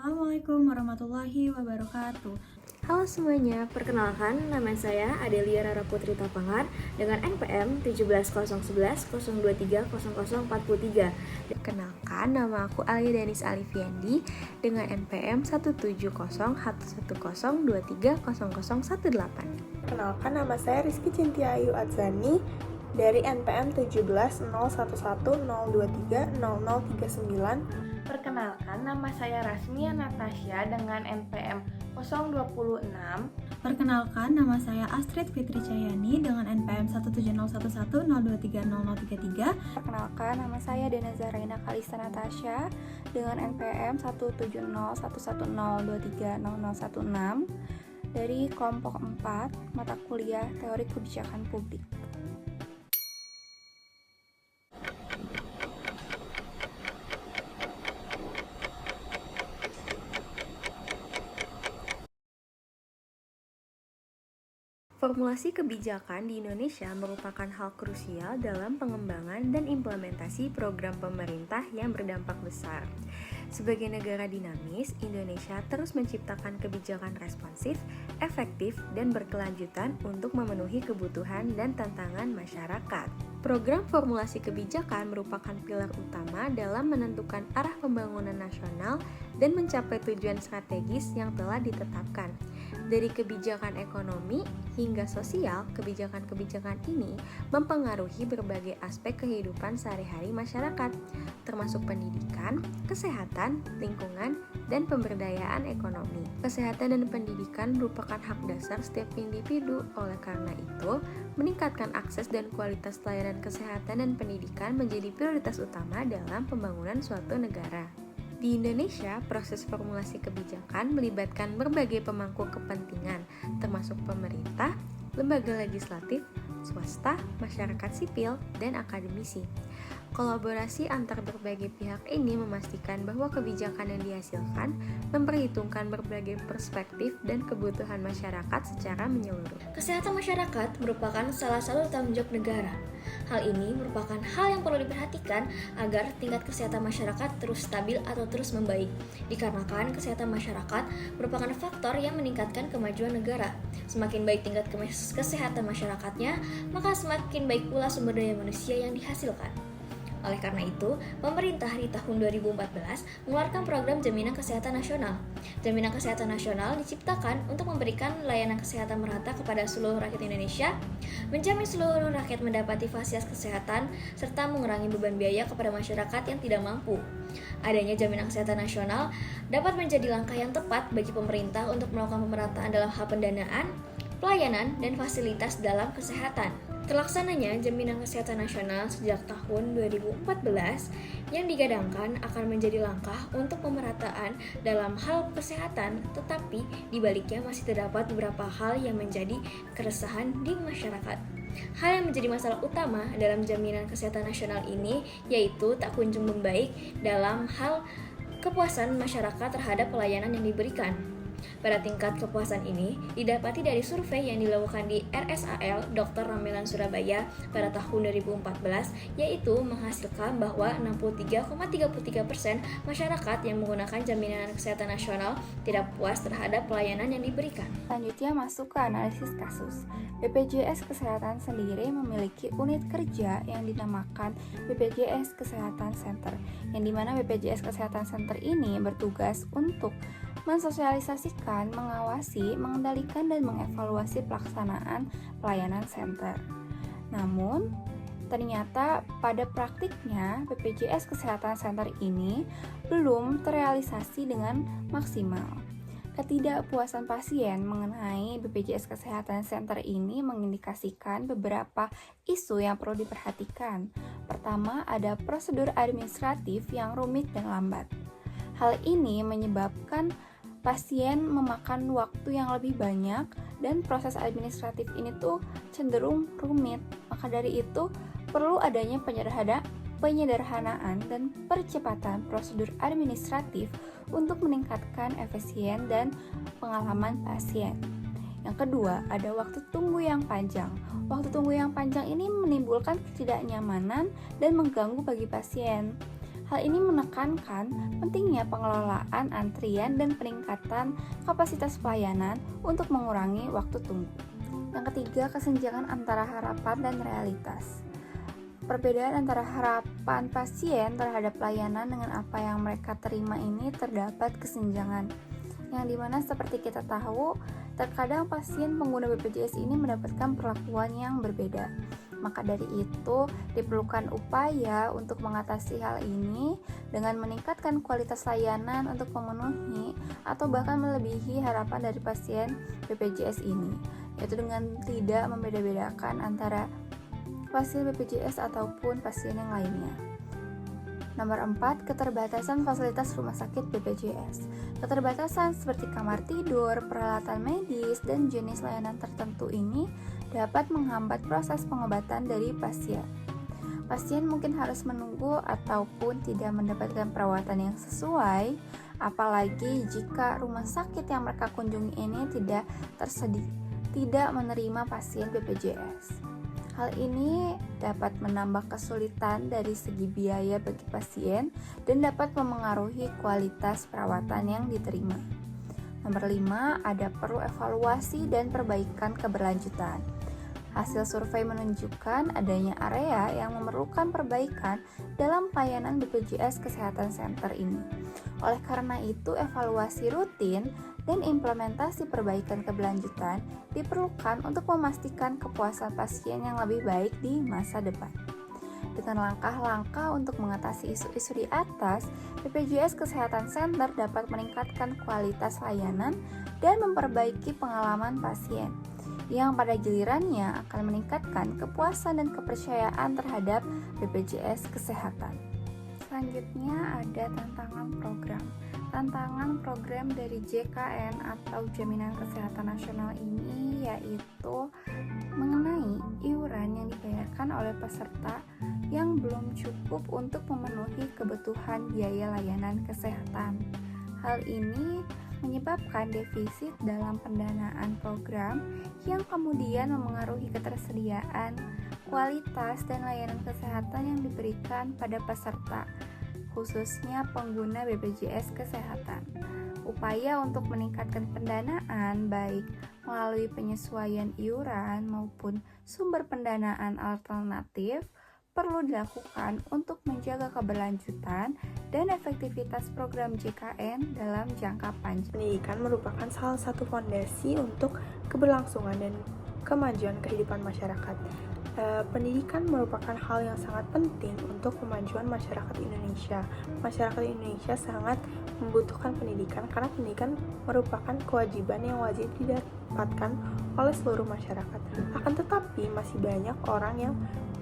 Assalamualaikum warahmatullahi wabarakatuh. Halo semuanya, perkenalkan nama saya Adelia Rara Putri Tapangar dengan NPM 170110230043. Kenalkan, nama aku Alia Danis Alifiandi dengan NPM 1701110230018. Kenalkan, nama saya Rizky Cintia Ayu Adzani dari NPM 170110230039. Perkenalkan, nama saya Rasmia Natasha dengan NPM 026. Perkenalkan, nama saya Astrid Fitri Cahyani dengan NPM 1701102300333. Perkenalkan, nama saya Dena Zahraina Kalista Natasha dengan NPM 17011030016 dari kelompok 4 mata kuliah Teori Kebijakan Publik. Formulasi kebijakan di Indonesia merupakan hal krusial dalam pengembangan dan implementasi program pemerintah yang berdampak besar. Sebagai negara dinamis, Indonesia terus menciptakan kebijakan responsif, efektif, dan berkelanjutan untuk memenuhi kebutuhan dan tantangan masyarakat. Program formulasi kebijakan merupakan pilar utama dalam menentukan arah pembangunan nasional dan mencapai tujuan strategis yang telah ditetapkan. Dari kebijakan ekonomi hingga sosial, kebijakan-kebijakan ini mempengaruhi berbagai aspek kehidupan sehari-hari masyarakat, termasuk pendidikan, kesehatan, lingkungan, dan pemberdayaan ekonomi. Kesehatan dan pendidikan merupakan hak dasar setiap individu, oleh karena itu, meningkatkan akses dan kualitas pelayanan kesehatan dan pendidikan menjadi prioritas utama dalam pembangunan suatu negara. Di Indonesia, proses formulasi kebijakan melibatkan berbagai pemangku kepentingan, termasuk pemerintah, lembaga legislatif, swasta, masyarakat sipil, dan akademisi. Kolaborasi antar berbagai pihak ini memastikan bahwa kebijakan yang dihasilkan memperhitungkan berbagai perspektif dan kebutuhan masyarakat secara menyeluruh. Kesehatan masyarakat merupakan salah satu tanggung jawab negara. Hal ini merupakan hal yang perlu diperhatikan agar tingkat kesehatan masyarakat terus stabil atau terus membaik. Dikarenakan kesehatan masyarakat merupakan faktor yang meningkatkan kemajuan negara. Semakin baik tingkat kesehatan masyarakatnya, maka semakin baik pula sumber daya manusia yang dihasilkan. Oleh karena itu, pemerintah di tahun 2014 mengeluarkan program Jaminan Kesehatan Nasional. Jaminan Kesehatan Nasional diciptakan untuk memberikan layanan kesehatan merata kepada seluruh rakyat Indonesia, menjamin seluruh rakyat mendapati fasilitas kesehatan, serta mengurangi beban biaya kepada masyarakat yang tidak mampu. Adanya Jaminan Kesehatan Nasional dapat menjadi langkah yang tepat bagi pemerintah untuk melakukan pemerataan dalam hal pendanaan, pelayanan, dan fasilitas dalam kesehatan. Terlaksananya Jaminan Kesehatan Nasional sejak tahun 2014 yang digadangkan akan menjadi langkah untuk pemerataan dalam hal kesehatan, tetapi di baliknya masih terdapat beberapa hal yang menjadi keresahan di masyarakat. Hal yang menjadi masalah utama dalam Jaminan Kesehatan Nasional ini yaitu tak kunjung membaik dalam hal kepuasan masyarakat terhadap pelayanan yang diberikan. Pada tingkat kepuasan ini didapati dari survei yang dilakukan di RSAL Dr. Ramelan Surabaya pada tahun 2014, yaitu menghasilkan bahwa 63,33% masyarakat yang menggunakan Jaminan Kesehatan Nasional tidak puas terhadap pelayanan yang diberikan. Selanjutnya masuk ke analisis kasus. BPJS Kesehatan sendiri memiliki unit kerja yang dinamakan BPJS Kesehatan Center, yang dimana BPJS Kesehatan Center ini bertugas untuk mensosialisasikan, mengawasi, mengendalikan, dan mengevaluasi pelaksanaan pelayanan center. Namun, ternyata pada praktiknya BPJS Kesehatan Center ini belum terrealisasi dengan maksimal. Ketidakpuasan pasien mengenai BPJS Kesehatan Center ini mengindikasikan beberapa isu yang perlu diperhatikan. Pertama, ada prosedur administratif yang rumit dan lambat. Hal ini menyebabkan pasien memakan waktu yang lebih banyak dan proses administratif ini tuh cenderung rumit. Maka dari itu perlu adanya penyederhanaan dan percepatan prosedur administratif untuk meningkatkan efisien dan pengalaman pasien. Yang kedua, ada waktu tunggu yang panjang. Waktu tunggu yang panjang ini menimbulkan ketidaknyamanan dan mengganggu bagi pasien. Hal ini menekankan pentingnya pengelolaan antrian dan peningkatan kapasitas pelayanan untuk mengurangi waktu tunggu. Yang ketiga, kesenjangan antara harapan dan realitas. Perbedaan antara harapan pasien terhadap pelayanan dengan apa yang mereka terima ini terdapat kesenjangan, yang dimana seperti kita tahu, terkadang pasien pengguna BPJS ini mendapatkan perlakuan yang berbeda. Maka dari itu, diperlukan upaya untuk mengatasi hal ini dengan meningkatkan kualitas layanan untuk memenuhi atau bahkan melebihi harapan dari pasien BPJS ini, yaitu dengan tidak membeda-bedakan antara pasien BPJS ataupun pasien yang lainnya. Nomor 4, keterbatasan fasilitas rumah sakit BPJS. Keterbatasan seperti kamar tidur, peralatan medis, dan jenis layanan tertentu ini dapat menghambat proses pengobatan dari pasien. Pasien mungkin harus menunggu ataupun tidak mendapatkan perawatan yang sesuai, apalagi jika rumah sakit yang mereka kunjungi ini tidak menerima pasien BPJS. Hal ini dapat menambah kesulitan dari segi biaya bagi pasien dan dapat memengaruhi kualitas perawatan yang diterima. Nomor 5, ada perlu evaluasi dan perbaikan keberlanjutan. Hasil survei menunjukkan adanya area yang memerlukan perbaikan dalam pelayanan BPJS Kesehatan Center ini. Oleh karena itu, evaluasi rutin dan implementasi perbaikan keberlanjutan diperlukan untuk memastikan kepuasan pasien yang lebih baik di masa depan. Dengan langkah-langkah untuk mengatasi isu-isu di atas, BPJS Kesehatan Center dapat meningkatkan kualitas layanan dan memperbaiki pengalaman pasien, yang pada gilirannya akan meningkatkan kepuasan dan kepercayaan terhadap BPJS Kesehatan. Selanjutnya ada tantangan program. Tantangan program dari JKN atau Jaminan Kesehatan Nasional ini yaitu mengenai iuran yang dibayarkan oleh peserta yang belum cukup untuk memenuhi kebutuhan biaya layanan kesehatan. Hal ini menyebabkan defisit dalam pendanaan program yang kemudian memengaruhi ketersediaan, kualitas, dan layanan kesehatan yang diberikan pada peserta, khususnya pengguna BPJS Kesehatan. Upaya untuk meningkatkan pendanaan baik melalui penyesuaian iuran maupun sumber pendanaan alternatif perlu dilakukan untuk menjaga keberlanjutan dan efektivitas program JKN dalam jangka panjang. Pendidikan merupakan salah satu fondasi untuk keberlangsungan dan kemajuan kehidupan masyarakat. Pendidikan merupakan hal yang sangat penting untuk kemajuan masyarakat Indonesia. Masyarakat Indonesia sangat membutuhkan pendidikan karena pendidikan merupakan kewajiban yang wajib didapatkan oleh seluruh masyarakat. Akan tetapi masih banyak orang yang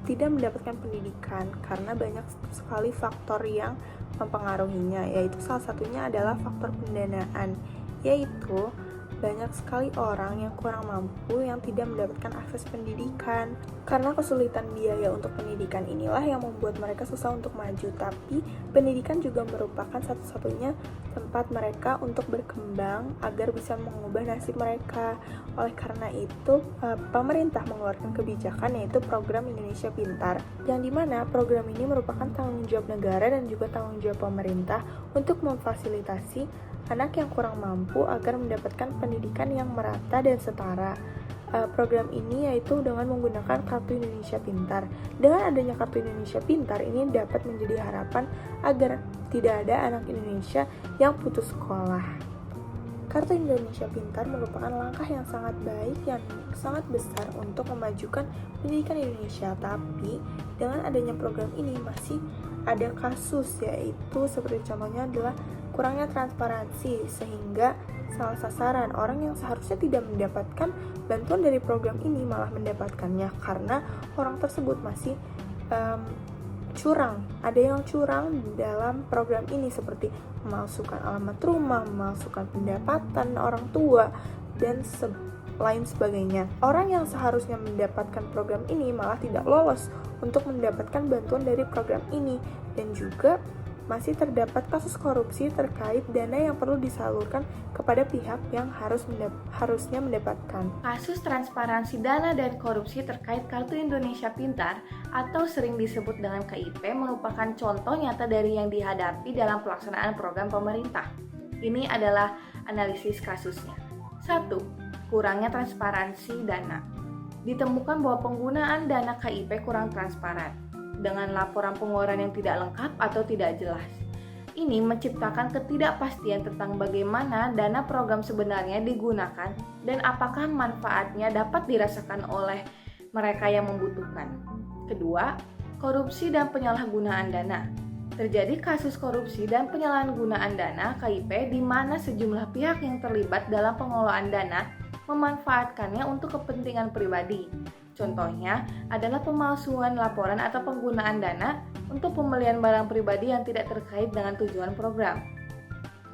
tidak mendapatkan pendidikan karena banyak sekali faktor yang mempengaruhinya, yaitu salah satunya adalah faktor pendanaan, yaitu banyak sekali orang yang kurang mampu yang tidak mendapatkan akses pendidikan. Karena kesulitan biaya untuk pendidikan inilah yang membuat mereka susah untuk maju. Tapi pendidikan juga merupakan satu-satunya tempat mereka untuk berkembang agar bisa mengubah nasib mereka. Oleh karena itu, pemerintah mengeluarkan kebijakan yaitu program Indonesia Pintar, yang dimana program ini merupakan tanggung jawab negara dan juga tanggung jawab pemerintah untuk memfasilitasi anak yang kurang mampu agar mendapatkan pendidikan yang merata dan setara. Program ini yaitu dengan menggunakan Kartu Indonesia Pintar. Dengan adanya Kartu Indonesia Pintar ini dapat menjadi harapan agar tidak ada anak Indonesia yang putus sekolah. Kartu Indonesia Pintar merupakan langkah yang sangat baik, yang sangat besar untuk memajukan pendidikan Indonesia. Tapi dengan adanya program ini masih ada kasus, yaitu seperti contohnya adalah kurangnya transparansi, sehingga salah sasaran orang yang seharusnya tidak mendapatkan bantuan dari program ini malah mendapatkannya karena orang tersebut masih curang. Ada yang curang dalam program ini seperti memalsukan alamat rumah, memalsukan pendapatan orang tua, dan lain sebagainya. Orang yang seharusnya mendapatkan program ini malah tidak lolos untuk mendapatkan bantuan dari program ini, dan juga masih terdapat kasus korupsi terkait dana yang perlu disalurkan kepada pihak yang harusnya mendapatkan. Kasus transparansi dana dan korupsi terkait Kartu Indonesia Pintar atau sering disebut dengan KIP merupakan contoh nyata dari yang dihadapi dalam pelaksanaan program pemerintah. Ini adalah analisis kasusnya. 1. Kurangnya transparansi dana. Ditemukan bahwa penggunaan dana KIP kurang transparan, dengan laporan pengeluaran yang tidak lengkap atau tidak jelas. Ini menciptakan ketidakpastian tentang bagaimana dana program sebenarnya digunakan dan apakah manfaatnya dapat dirasakan oleh mereka yang membutuhkan. Kedua, korupsi dan penyalahgunaan dana. Terjadi kasus korupsi dan penyalahgunaan dana KIP di mana sejumlah pihak yang terlibat dalam pengelolaan dana memanfaatkannya untuk kepentingan pribadi. Contohnya adalah pemalsuan laporan atau penggunaan dana untuk pembelian barang pribadi yang tidak terkait dengan tujuan program.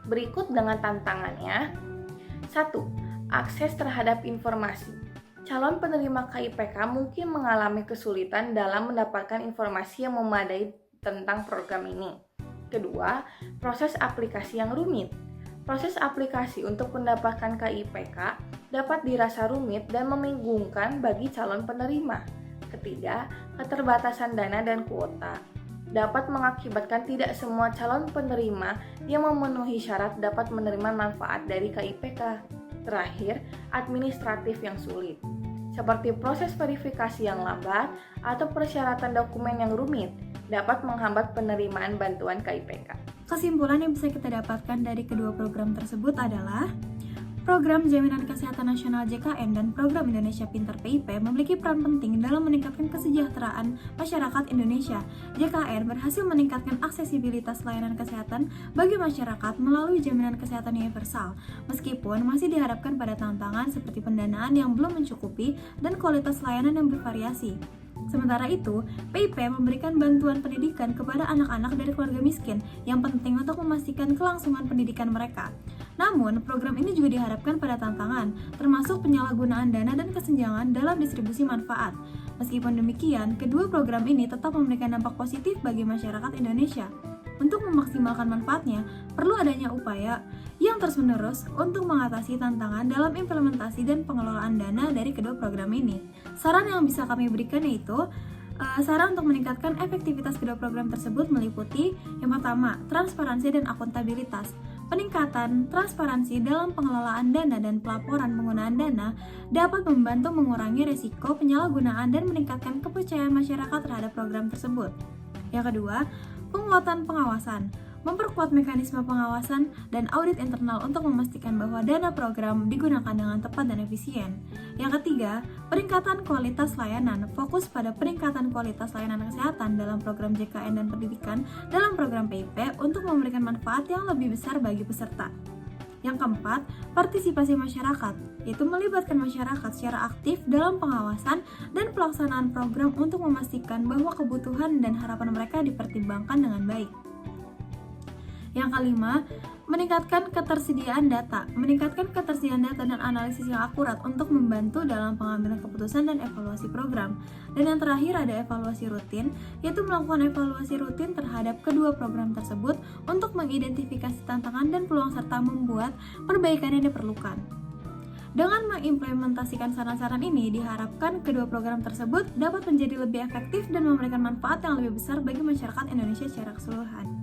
Berikut dengan tantangannya. 1. Akses terhadap informasi. Calon penerima KIPK mungkin mengalami kesulitan dalam mendapatkan informasi yang memadai tentang program ini. Kedua, proses aplikasi yang rumit. Proses aplikasi untuk mendapatkan KIPK dapat dirasa rumit dan membingungkan bagi calon penerima. Ketiga, keterbatasan dana dan kuota dapat mengakibatkan tidak semua calon penerima yang memenuhi syarat dapat menerima manfaat dari KIPK. Terakhir, administratif yang sulit, seperti proses verifikasi yang lambat atau persyaratan dokumen yang rumit dapat menghambat penerimaan bantuan KIPK. Kesimpulan yang bisa kita dapatkan dari kedua program tersebut adalah Program Jaminan Kesehatan Nasional JKN dan Program Indonesia Pintar PIP memiliki peran penting dalam meningkatkan kesejahteraan masyarakat Indonesia. JKN berhasil meningkatkan aksesibilitas layanan kesehatan bagi masyarakat melalui jaminan kesehatan universal, meskipun masih dihadapkan pada tantangan seperti pendanaan yang belum mencukupi dan kualitas layanan yang bervariasi. Sementara itu, PIP memberikan bantuan pendidikan kepada anak-anak dari keluarga miskin yang penting untuk memastikan kelangsungan pendidikan mereka. Namun, program ini juga dihadapkan pada tantangan, termasuk penyalahgunaan dana dan kesenjangan dalam distribusi manfaat. Meskipun demikian, kedua program ini tetap memberikan dampak positif bagi masyarakat Indonesia. Untuk memaksimalkan manfaatnya, perlu adanya upaya yang terus-menerus untuk mengatasi tantangan dalam implementasi dan pengelolaan dana dari kedua program ini. Saran yang bisa kami berikan yaitu saran untuk meningkatkan efektivitas kedua program tersebut meliputi yang pertama, transparansi dan akuntabilitas. Peningkatan transparansi dalam pengelolaan dana dan pelaporan penggunaan dana dapat membantu mengurangi risiko penyalahgunaan dan meningkatkan kepercayaan masyarakat terhadap program tersebut. Yang kedua, penguatan pengawasan. Memperkuat mekanisme pengawasan dan audit internal untuk memastikan bahwa dana program digunakan dengan tepat dan efisien. Yang ketiga, peningkatan kualitas layanan. Fokus pada peningkatan kualitas layanan kesehatan dalam program JKN dan pendidikan dalam program PIP untuk memberikan manfaat yang lebih besar bagi peserta. Yang keempat, partisipasi masyarakat, yaitu melibatkan masyarakat secara aktif dalam pengawasan dan pelaksanaan program untuk memastikan bahwa kebutuhan dan harapan mereka dipertimbangkan dengan baik. Yang kelima, meningkatkan ketersediaan data. Meningkatkan ketersediaan data dan analisis yang akurat untuk membantu dalam pengambilan keputusan dan evaluasi program. Dan yang terakhir ada evaluasi rutin, yaitu melakukan evaluasi rutin terhadap kedua program tersebut untuk mengidentifikasi tantangan dan peluang serta membuat perbaikan yang diperlukan. Dengan mengimplementasikan saran-saran ini, diharapkan kedua program tersebut dapat menjadi lebih efektif dan memberikan manfaat yang lebih besar bagi masyarakat Indonesia secara keseluruhan.